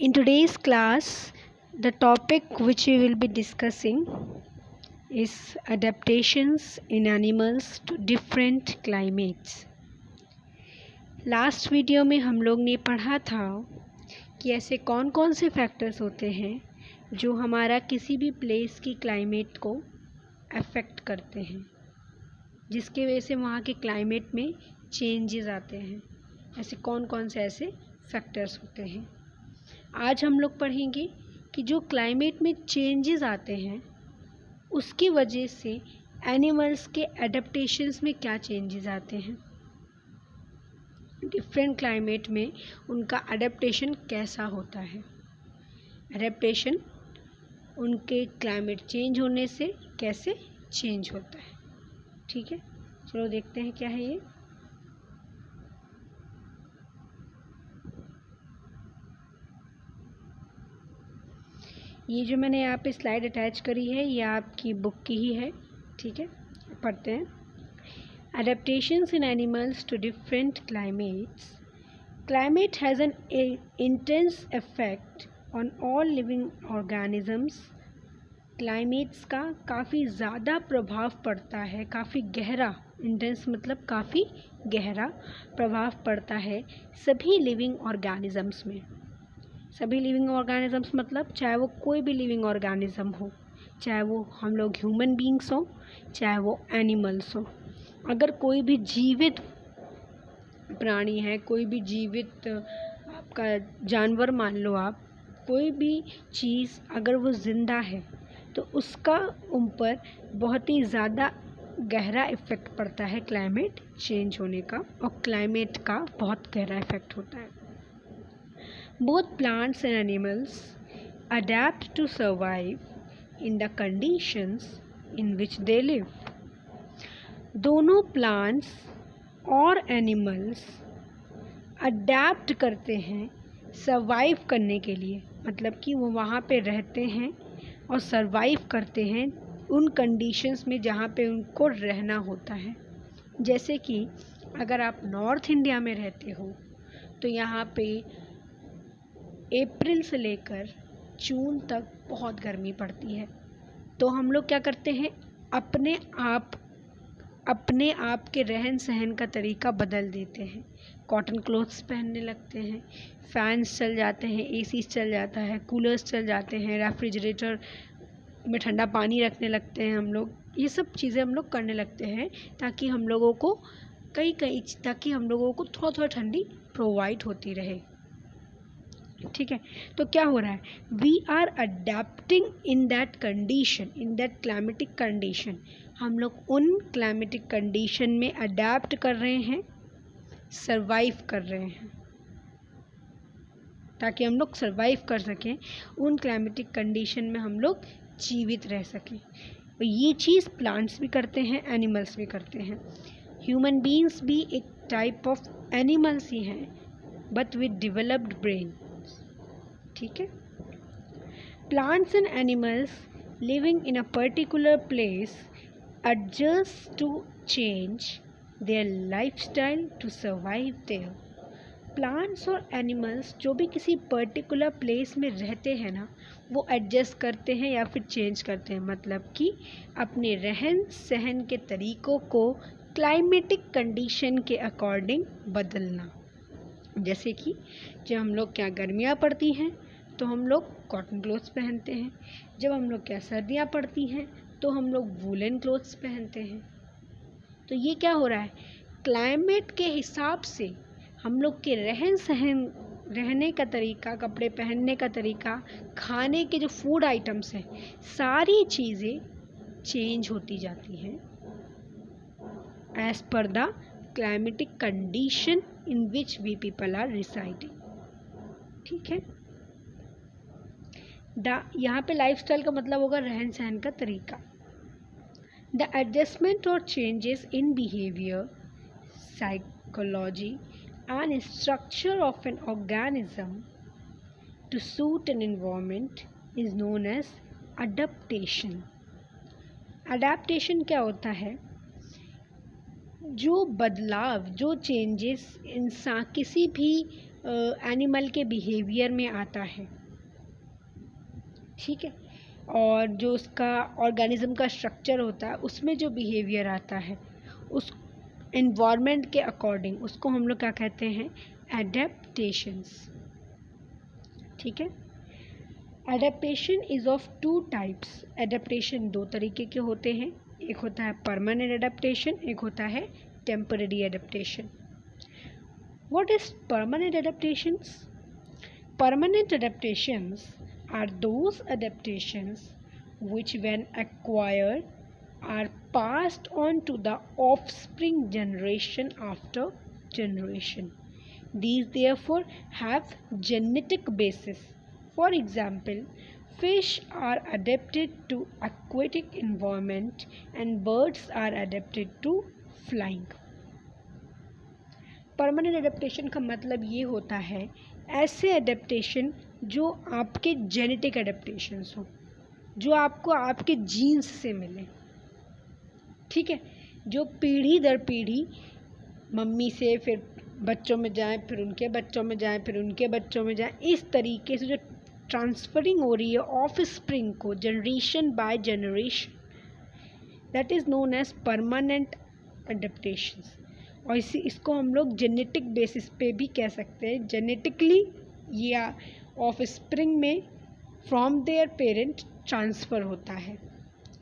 In today's class, the topic which we will be discussing is adaptations in animals to different climates. Last video में हम लोग ने पढ़ा था कि ऐसे कौन कौन से फैक्टर्स होते हैं जो हमारा किसी भी प्लेस की क्लाइमेट को अफेक्ट करते हैं, जिसके वजह से वहाँ के क्लाइमेट में चेंजेस आते हैं। ऐसे कौन कौन से ऐसे फैक्टर्स होते हैं। आज हम लोग पढ़ेंगे कि जो क्लाइमेट में चेंजेस आते हैं उसकी वजह से एनिमल्स के एडेप्टेशंस में क्या चेंजेस आते हैं, डिफरेंट क्लाइमेट में उनका एडेप्टेशन कैसा होता है। एडेप्टेशन उनके क्लाइमेट चेंज होने से कैसे चेंज होता है। ठीक है, चलो देखते हैं क्या है ये। ये जो मैंने यहाँ पे स्लाइड अटैच करी है ये आपकी बुक की ही है। ठीक है, पढ़ते हैं। Adaptations in animals to different climates. Climate has an intense effect on all living organisms. Climates का काफ़ी ज़्यादा प्रभाव पड़ता है, काफ़ी गहरा, इंटेंस मतलब काफ़ी गहरा प्रभाव पड़ता है सभी लिविंग ऑर्गेनिजम्स में। सभी लिविंग ऑर्गेनिजम्स मतलब चाहे वो कोई भी लिविंग ऑर्गेनिज्म हो, चाहे वो हम लोग ह्यूमन बींग्स हो, चाहे वो एनिमल्स हो। अगर कोई भी जीवित प्राणी है, कोई भी जीवित आपका जानवर मान लो आप, कोई भी चीज़ अगर वो ज़िंदा है तो उसका उन पर बहुत ही ज़्यादा गहरा इफ़ेक्ट पड़ता है क्लाइमेट चेंज होने का, और क्लाइमेट का बहुत गहरा इफ़ेक्ट होता है। Both plants and animals adapt to survive in the conditions in which they live. दोनों plants और animals अडेप्ट करते हैं सर्वाइव करने के लिए, मतलब कि वो वहाँ पे रहते हैं और सर्वाइव करते हैं उन कंडीशंस में जहाँ पे उनको रहना होता है। जैसे कि अगर आप नॉर्थ इंडिया में रहते हो तो यहाँ पे अप्रैल से लेकर जून तक बहुत गर्मी पड़ती है, तो हम लोग क्या करते हैं, अपने आप के रहन सहन का तरीका बदल देते हैं। कॉटन क्लोथ्स पहनने लगते हैं, फैंस चल जाते हैं, एसीज चल जाता है, कूलर्स चल जाते हैं, रेफ्रिजरेटर में ठंडा पानी रखने लगते हैं हम लोग। ये सब चीज़ें हम लोग करने लगते हैं ताकि हम लोगों को ताकि हम लोगों को थोड़ा थोड़ा ठंडी प्रोवाइड होती रहे। ठीक है, तो क्या हो रहा है, we are adapting in that condition, in that climatic condition. हम लोग उन क्लाइमेटिक कंडीशन में अडेप्ट कर रहे हैं, सरवाइव कर रहे हैं, ताकि हम लोग सरवाइव कर सकें, उन क्लाइमेटिक कंडीशन में हम लोग जीवित रह सकें। और ये चीज़ प्लांट्स भी करते हैं, एनिमल्स भी करते हैं। ह्यूमन बीइंग्स भी एक टाइप ऑफ एनिमल्स ही हैं, बट विद डेवलप्ड ब्रेन। ठीक है, plants and animals living in a particular place adjust to change their lifestyle to survive there. Plants और एनिमल्स जो भी किसी पर्टिकुलर प्लेस में रहते हैं ना, वो एडजस्ट करते हैं या फिर चेंज करते हैं, मतलब कि अपने रहन सहन के तरीक़ों को क्लाइमेटिक कंडीशन के अकॉर्डिंग बदलना। जैसे कि जब हम लोग क्या गर्मियाँ पड़ती हैं तो हम लोग कॉटन क्लोथ्स पहनते हैं, जब हम लोग क्या सर्दियाँ पड़ती हैं तो हम लोग वूलन क्लोथ्स पहनते हैं। तो ये क्या हो रहा है, क्लाइमेट के हिसाब से हम लोग के रहन सहन, रहने का तरीका, कपड़े पहनने का तरीका, खाने के जो फूड आइटम्स हैं, सारी चीज़ें चेंज होती जाती हैं as per the climatic condition in which we people are residing. ठीक है, यहाँ पे लाइफस्टाइल का मतलब होगा रहन सहन का तरीका। द एडजस्टमेंट और changes in behaviour, psychology and structure of an organism to suit an environment is known as adaptation. Adaptation क्या होता है, जो बदलाव, जो चेंजेस इंसान किसी भी एनिमल के बिहेवियर में आता है, ठीक है, और जो उसका ऑर्गेनिज्म का स्ट्रक्चर होता है उसमें जो बिहेवियर आता है उस एनवायरनमेंट के अकॉर्डिंग, उसको हम लोग क्या कहते हैं, एडेप्टेशंस, ठीक है। Adaptation is of two types. Adaptation दो तरीके के होते हैं, एक होता है परमानेंट एडेप्टेशन, एक होता है temporary adaptation. What is permanent adaptations? Permanent adaptations are those adaptations which when acquired are passed on to the offspring generation after generation. These therefore have genetic basis. For example, fish are adapted to aquatic environment and birds are adapted to flying. Permanent adaptation का मतलब ये होता है ऐसे adaptation जो आपके genetic adaptations हो, जो आपको आपके जीन्स से मिले, ठीक है, जो पीढ़ी दर पीढ़ी मम्मी से फिर बच्चों में जाए, फिर उनके बच्चों में जाए, फिर उनके बच्चों में जाए, इस तरीके से जो ट्रांसफरिंग हो रही है ऑफ स्प्रिंग को generation by generation, that is known as permanent adaptations. और इसको हम लोग जेनेटिक बेसिस पे भी कह सकते हैं, जेनेटिकली या ऑफ स्प्रिंग में फ्रॉम देयर पेरेंट ट्रांसफ़र होता है,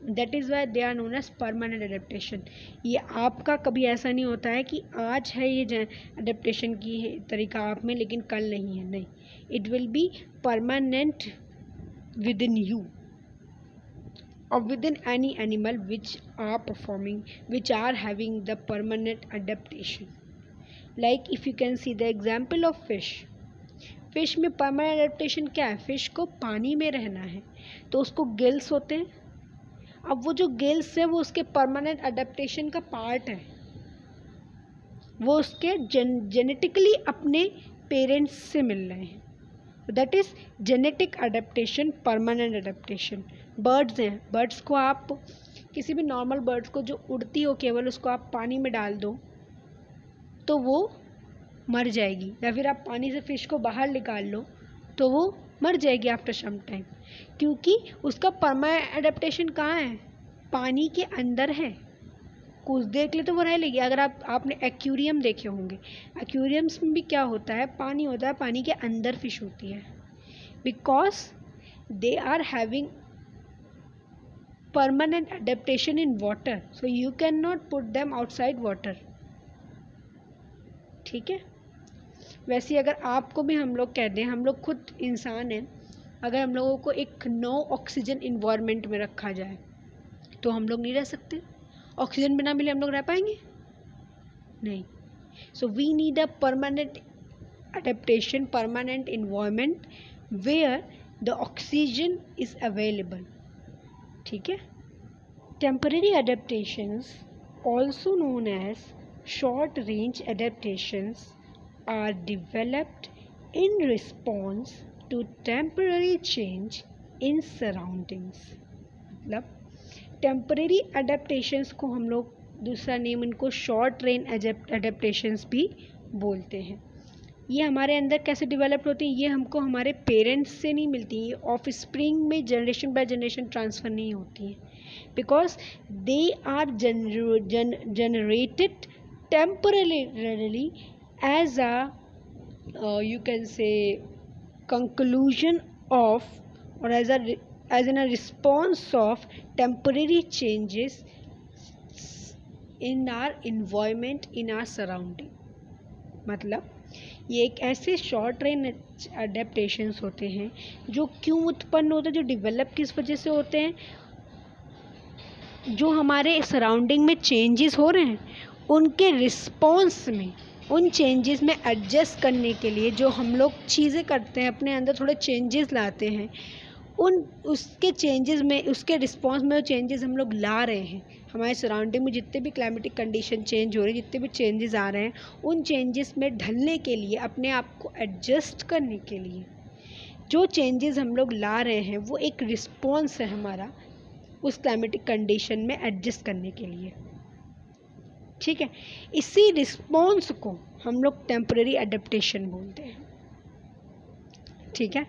that is why they are known as permanent adaptation. ये आपका कभी ऐसा नहीं होता है कि आज है ये एडेप्टेशन की है तरीका आप में लेकिन कल नहीं है, नहीं, it will be permanent with in you or within any animal which are having the permanent adaptation. Like if you can see the example of fish में permanent adaptation क्या है, fish को पानी में रहना है तो उसको गिल्स होते हैं। अब वो जो गिल्स है वो उसके permanent adaptation का पार्ट है, वो उसके जेनेटिकली अपने पेरेंट्स से मिल रहे हैं, that is genetic adaptation, permanent adaptation. Birds हैं, बर्ड्स को आप किसी भी नॉर्मल बर्ड्स को जो उड़ती हो केवल उसको आप पानी में डाल दो तो वो मर जाएगी, या फिर आप पानी से फिश को बाहर निकाल लो तो वो मर जाएगी आफ्टर सम टाइम, क्योंकि उसका परमानेंट अडेप्टेशन कहाँ है, पानी के अंदर है। कुछ देर के लिए तो वो रह लेगी। अगर आपने एक्वेरियम देखे होंगे, एक्वेरियम्स में भी क्या होता है, पानी होता है, पानी के अंदर फिश होती है, because they are having permanent adaptation in water, so you cannot put them outside water, ठीक है। वैसे अगर आपको भी हम लोग कह दें, हम लोग खुद इंसान हैं, अगर हम लोगों को एक नो ऑक्सीजन इन्वायरमेंट में रखा जाए तो हम लोग नहीं रह सकते, ऑक्सीजन बिना मिले हम लोग रह पाएंगे नहीं। So we need a permanent adaptation, permanent environment where the oxygen is available, ठीक है। Temporary adaptations also known as short range adaptations are developed in response to temporary change in surroundings. मतलब टेम्पररी एडेप्टेशंस को हम लोग दूसरा name इनको short range adaptations भी बोलते हैं। ये हमारे अंदर कैसे डेवलप होती हैं, ये हमको हमारे पेरेंट्स से नहीं मिलती, ये ऑफ स्प्रिंग में जनरेशन बाय जनरेशन ट्रांसफ़र नहीं होती हैं, because they are generated temporarily as a you can say conclusion of और as an a response of temporary changes in our environment, in our surrounding. मतलब ये एक ऐसे short range adaptations होते हैं जो क्यों उत्पन्न होते हैं, जो डेवलप किस वजह से होते हैं, जो हमारे सराउंडिंग में चेंजेस हो रहे हैं उनके रिस्पॉन्स में, उन चेंजेस में एडजस्ट करने के लिए जो हम लोग चीज़ें करते हैं, अपने अंदर थोड़े चेंजेस लाते हैं, उसके चेंजेस में, उसके रिस्पॉन्स में चेंजेस हम लोग ला रहे हैं। हमारे सराउंडिंग में जितने भी क्लाइमेटिक कंडीशन चेंज हो रही है, जितने भी चेंजेस आ रहे हैं, उन चेंजेस में ढलने के लिए, अपने आप को एडजस्ट करने के लिए जो चेंजेस हम लोग ला रहे हैं वो एक रिस्पॉन्स है हमारा उस क्लाइमेटिक कंडीशन में एडजस्ट करने के लिए, ठीक है। इसी रिस्पॉन्स को हम लोग टेम्पररी एडेप्टेशन बोलते हैं। ठीक है।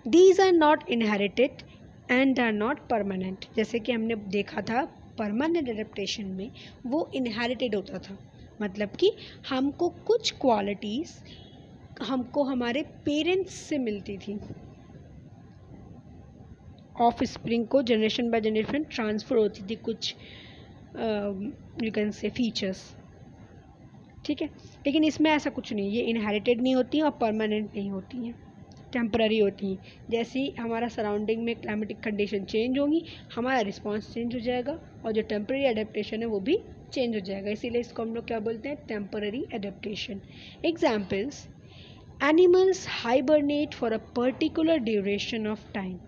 These are not inherited and are not permanent. जैसे कि हमने देखा था परमानेंट एडेप्टेशन में वो इनहेरिटेड होता था, मतलब कि हमको कुछ क्वालिटीज़ हमको हमारे पेरेंट्स से मिलती थी, ऑफ स्प्रिंग को जनरेशन बाय जनरेशन ट्रांसफ़र होती थी कुछ यू कैन से फीचर्स, ठीक है। लेकिन इसमें ऐसा कुछ नहीं, ये इनहेरिटेड नहीं होती हैं और परमानेंट नहीं होती हैं, टेम्पररी होती हैं। जैसे ही हमारा सराउंडिंग में क्लाइमेटिक कंडीशन चेंज होंगी, हमारा रिस्पॉन्स चेंज हो जाएगा और जो टेम्पररी एडेप्टेशन है वो भी चेंज हो जाएगा। इसीलिए इसको हम लोग क्या बोलते हैं, temporary adaptation. Examples, animals hibernate for a particular duration of time.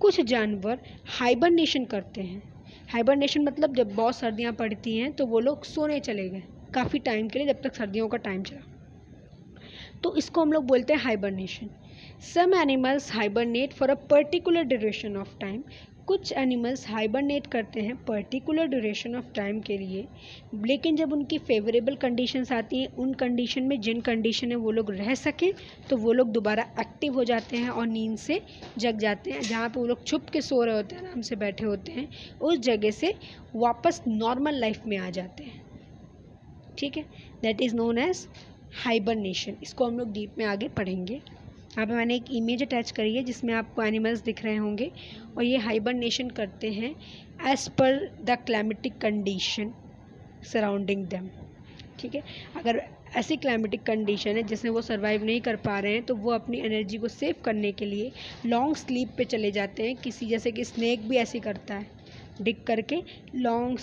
कुछ जानवर हाइबरनेशन करते हैं। हाइबरनेशन मतलब जब बहुत सर्दियाँ पड़ती हैं तो वो लोग सोने चले गए काफ़ी टाइम के लिए, जब तक सर्दियों का टाइम चला, तो इसको हम लोग बोलते हैं hibernation. Some animals hibernate for a particular duration of time. कुछ एनिमल्स हाइबरनेट करते हैं पर्टिकुलर ड्यूरेशन ऑफ टाइम के लिए, लेकिन जब उनकी फेवरेबल कंडीशंस आती हैं, उन कंडीशन में जिन कंडीशन में वो लोग रह सकें, तो वो लोग दोबारा एक्टिव हो जाते हैं और नींद से जग जाते हैं। जहाँ पे वो लोग छुप के सो रहे होते हैं, आराम से बैठे होते हैं, उस जगह से वापस नॉर्मल लाइफ में आ जाते हैं, ठीक है। That is known as hibernation. इसको हम लोग डीप में आगे पढ़ेंगे। यहाँ पे मैंने एक इमेज अटैच करी है जिसमें आपको एनिमल्स दिख रहे होंगे और ये हाइबरनेशन करते हैं as per the climatic condition surrounding them, ठीक है। अगर ऐसी क्लाइमेटिक कंडीशन है जिसमें वो सर्वाइव नहीं कर पा रहे हैं, तो वो अपनी एनर्जी को सेव करने के लिए लॉन्ग स्लीप पे चले जाते हैं। किसी जैसे कि स्नेक भी ऐसे करता है, डिग करके लॉन्ग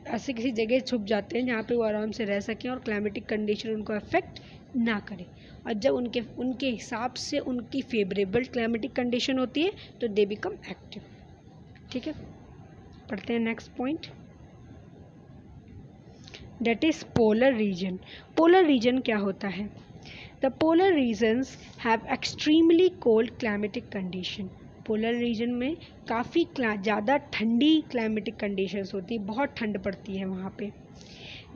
ऐसे किसी जगह छुप जाते हैं जहाँ पे वो आराम से रह सकें और क्लाइमेटिक कंडीशन उनको अफेक्ट ना करे। और जब उनके हिसाब से उनकी फेवरेबल क्लाइमेटिक कंडीशन होती है तो दे बिकम एक्टिव, ठीक है। पढ़ते हैं next point, that is polar region. Polar region क्या होता है? The polar regions have extremely cold climatic condition. Polar region में काफ़ी ज़्यादा ठंडी क्लाइमेटिक कंडीशंस होती है, बहुत ठंड पड़ती है वहाँ पे।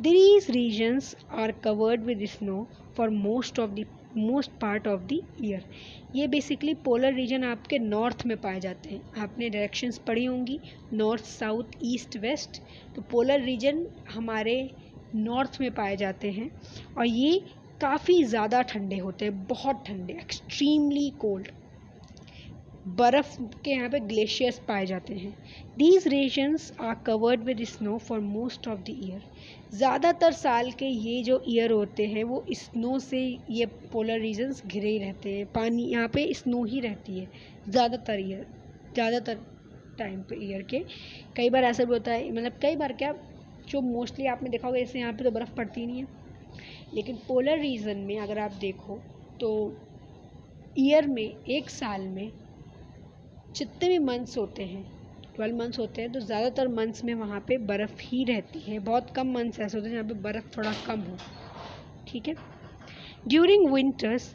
These regions are covered with snow for most part of the year. ये बेसिकली पोलर रीजन आपके नॉर्थ में पाए जाते हैं। आपने डायरेक्शंस पढ़ी होंगी, नॉर्थ, साउथ, ईस्ट, वेस्ट। तो पोलर रीजन हमारे नॉर्थ में पाए जाते हैं और ये काफ़ी ज़्यादा ठंडे होते हैं, बहुत ठंडे, एक्सट्रीमली कोल्ड। बर्फ़ के यहाँ पे ग्लेशियर्स पाए जाते हैं। These regions are covered with snow for most of the year. ज़्यादातर साल के ये जो ईयर होते हैं वो स्नो से ये पोलर रीजन्स घिरे ही रहते हैं। पानी यहाँ पे स्नो ही रहती है ज़्यादातर टाइम पे ईयर के। कई बार ऐसा भी होता है, मतलब कई बार क्या, जो मोस्टली आपने देखा होगा जैसे यहाँ पे तो बर्फ़ पड़ती नहीं है, लेकिन पोलर रीजन में अगर आप देखो तो ईयर में, एक साल में जितने भी मंथ्स होते हैं, 12 मंथ्स होते हैं, तो ज़्यादातर मंथ्स में वहाँ पे बर्फ़ ही रहती है। बहुत कम मंथ्स ऐसे होते हैं जहाँ पे बर्फ़ थोड़ा कम हो, ठीक है। During winters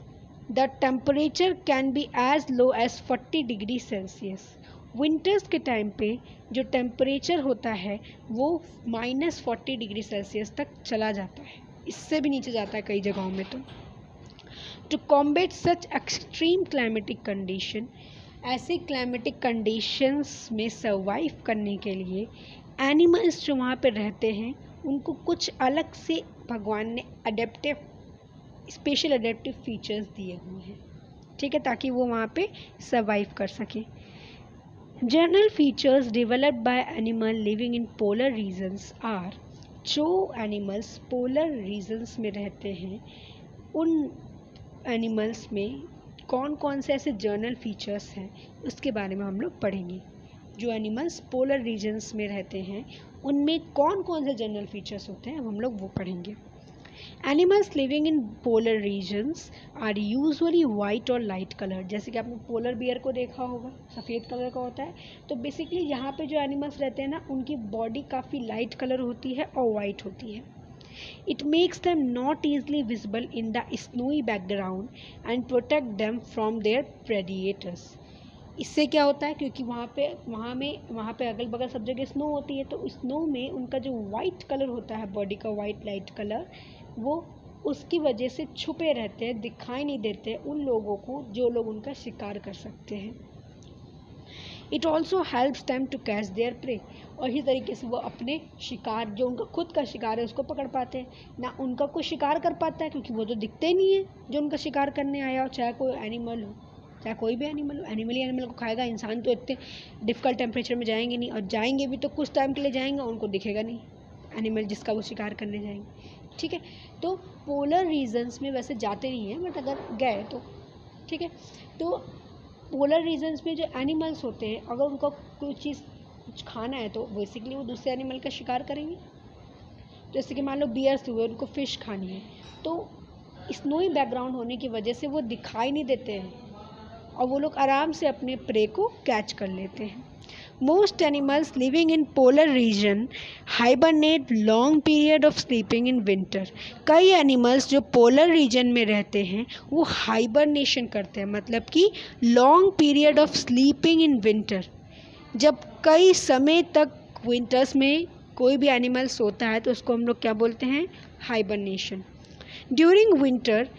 the temperature can be as low as 40 degree Celsius. Winters के टाइम पे जो टेम्परेचर होता है वो -40 डिग्री सेल्सियस तक चला जाता है, इससे भी नीचे जाता है कई जगहों में। तो to combat such extreme climatic condition, ऐसे क्लाइमेटिक कंडीशंस में सर्वाइव करने के लिए एनिमल्स जो वहाँ पे रहते हैं उनको कुछ अलग से भगवान ने स्पेशल अडेप्टिव फीचर्स दिए हुए हैं, ठीक है, ताकि वो वहाँ पे सर्वाइव कर सकें। General features developed by animal living in polar regions are, जो एनिमल्स पोलर रीजन्स में रहते हैं उन एनिमल्स में कौन कौन से ऐसे जर्नल फीचर्स हैं उसके बारे में हम लोग पढ़ेंगे। जो एनिमल्स पोलर रीजन्स में रहते हैं उनमें कौन कौन से जर्नल फीचर्स होते हैं हम लोग वो पढ़ेंगे। Animals living in polar regions are usually white और लाइट कलर। जैसे कि आपने पोलर बियर को देखा होगा, सफ़ेद कलर का होता है। तो बेसिकली यहाँ पे जो एनिमल्स रहते हैं ना, उनकी बॉडी काफ़ी लाइट कलर होती है और वाइट होती है। It makes them not easily visible in the snowy background and protect them from their predators. इससे क्या होता है, क्योंकि वहाँ पे अगल बगल सब जगह स्नो होती है, तो स्नो में उनका जो वाइट कलर होता है, बॉडी का वाइट लाइट कलर, वो उसकी वजह से छुपे रहते हैं, दिखाई नहीं देते उन लोगों को जो लोग उनका शिकार कर सकते हैं। It also helps them to catch their prey, और इसी तरीके से वो अपने शिकार, जो उनका खुद का शिकार है, उसको पकड़ पाते हैं। ना उनका कोई शिकार कर पाता है क्योंकि वो तो दिखते ही नहीं है जो उनका शिकार करने आया हो, चाहे कोई एनिमल हो, चाहे कोई भी एनिमल हो। एनिमल ही एनिमल को खाएगा, इंसान तो इतने डिफ़िकल्ट टेम्परेचर में जाएंगे नहीं, और जाएंगे भी तो कुछ टाइम के लिए जाएंगे, उनको दिखेगा नहीं एनिमल जिसका वो शिकार करने जाएंगे। ठीक है, तो पोलर रीजन्स में वैसे जाते नहीं हैं, बट अगर गए तो ठीक है। तो पोलर रीजन्स में जो एनिमल्स होते हैं, अगर उनको कोई चीज़ कुछ खाना है तो बेसिकली वो दूसरे एनिमल का शिकार करेंगे। जैसे कि मान लो बियर्स हुए, उनको फ़िश खानी है, तो स्नोई बैकग्राउंड होने की वजह से वो दिखाई नहीं देते हैं और वो लोग आराम से अपने प्रे को कैच कर लेते हैं। Most animals living in polar region hibernate long period of sleeping in winter. कई एनिमल्स जो पोलर रीजन में रहते हैं वो हाइबरनेशन करते हैं, मतलब कि long period of sleeping in winter. जब कई समय तक विंटर्स में कोई भी एनिमल सोता है तो उसको हम लोग क्या बोलते हैं, hibernation. During winter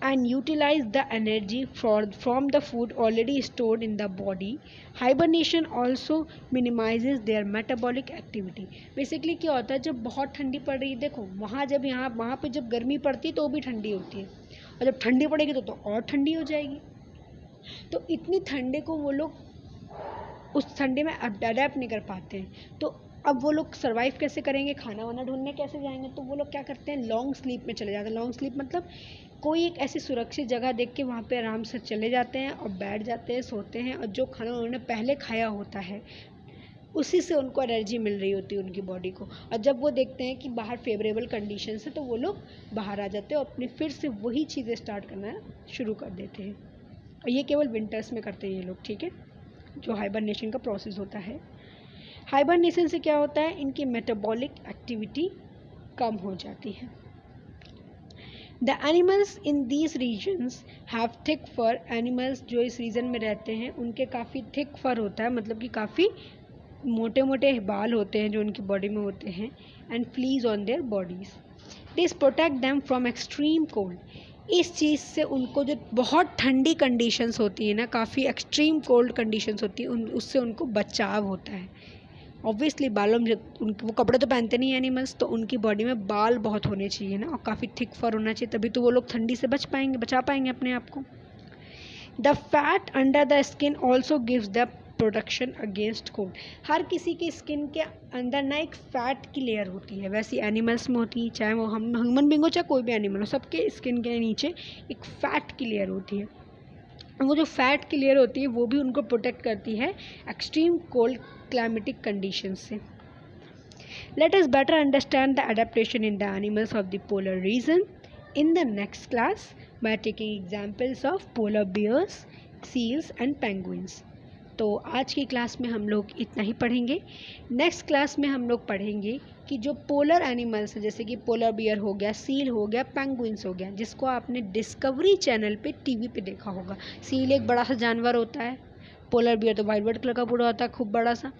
and utilize the energy from the food already stored in the body. Hibernation also minimizes their metabolic activity. Basically क्या होता है, जब बहुत ठंडी पड़ रही है, देखो वहाँ जब यहाँ वहाँ पे जब गर्मी पड़ती है तो भी ठंडी होती है, और जब ठंडी पड़ेगी तो और ठंडी हो जाएगी। तो इतनी ठंडे को वो लोग उस ठंडे में अडेप्ट नहीं कर पाते हैं, तो अब वो लोग सर्वाइव कैसे करेंगे, खाना वाना ढूंढने कैसे जाएंगे, तो वो लोग क्या करते हैं, लॉन्ग स्लीप में चले जाते हैं। लॉन्ग स्लीप मतलब कोई एक ऐसी सुरक्षित जगह देख के वहाँ पे आराम से चले जाते हैं और बैठ जाते हैं, सोते हैं, और जो खाना उन्होंने पहले खाया होता है उसी से उनको एनर्जी मिल रही होती है उनकी बॉडी को। और जब वो देखते हैं कि बाहर फेवरेबल कंडीशन है तो वो लोग बाहर आ जाते हैं और अपनी फिर से वही चीज़ें स्टार्ट करना शुरू कर देते हैं। और ये केवल विंटर्स में करते हैं ये लोग, ठीक है, जो हाइबरनेशन का प्रोसेस होता है। हाइबरनेशन से क्या होता है, इनकी मेटाबॉलिक एक्टिविटी कम हो जाती है। The animals in these regions have thick fur. Animals जो इस रीजन में रहते हैं उनके काफ़ी थिक फर होता है, मतलब कि काफ़ी मोटे मोटे बाल होते हैं जो उनकी बॉडी में होते हैं। And fleas on their bodies, this protect them from extreme cold. इस चीज़ से उनको जो बहुत ठंडी कंडीशंस होती है ना, काफ़ी एक्सट्रीम कोल्ड कंडीशंस होती है, उससे उनको बचाव होता है। ऑब्वियसली बालों में वो कपड़े तो पहनते नहीं एनिमल्स, तो उनकी बॉडी में बाल बहुत होने चाहिए ना, और काफ़ी थिक फर होना चाहिए, तभी तो वो लोग ठंडी से बचा पाएंगे अपने आप को। The fat under the skin also gives the protection against cold. हर किसी की स्किन के अंदर ना एक फ़ैट की लेयर होती है, वैसी एनिमल्स में होती है, चाहे वो हम ह्यूमन बीइंग हो चाहे कोई भी एनिमल हो, सबके स्किन के नीचे एक फ़ैट की लेयर होती है। वो जो फैट की लेयर होती है वो भी उनको प्रोटेक्ट करती है एक्सट्रीम कोल्ड क्लाइमेटिक कंडीशन से। Let us better understand the adaptation in the animals of the polar region in the next class by taking examples of polar bears, seals and penguins. तो आज की class में हम लोग इतना ही पढ़ेंगे। Next class में हम लोग पढ़ेंगे कि जो पोलर एनिमल्स हैं, जैसे कि पोलर बियर हो गया, सील हो गया, पेंगुइन्स हो गया, जिसको आपने डिस्कवरी चैनल पे टीवी पे देखा होगा। सील एक बड़ा सा जानवर होता है, पोलर बियर तो वाइट कलर का पूरा होता है, खूब बड़ा सा,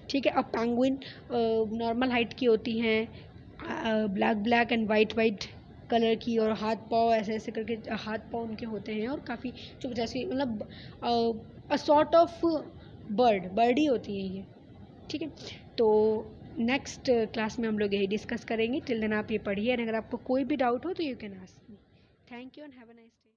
ठीक है। अब पेंगुइन नॉर्मल हाइट की होती हैं, ब्लैक एंड वाइट कलर की, और हाथ पाँव ऐसे ऐसे करके हाथ पाँव उनके होते हैं, और काफ़ी जो जैसे मतलब अ सॉर्ट ऑफ बर्ड ही होती है ये, ठीक है। तो नेक्स्ट क्लास में हम लोग यही डिस्कस करेंगे। टिल देन आप ये पढ़िए, और अगर आपको कोई भी डाउट हो तो you can ask me. Thank you and have a nice day.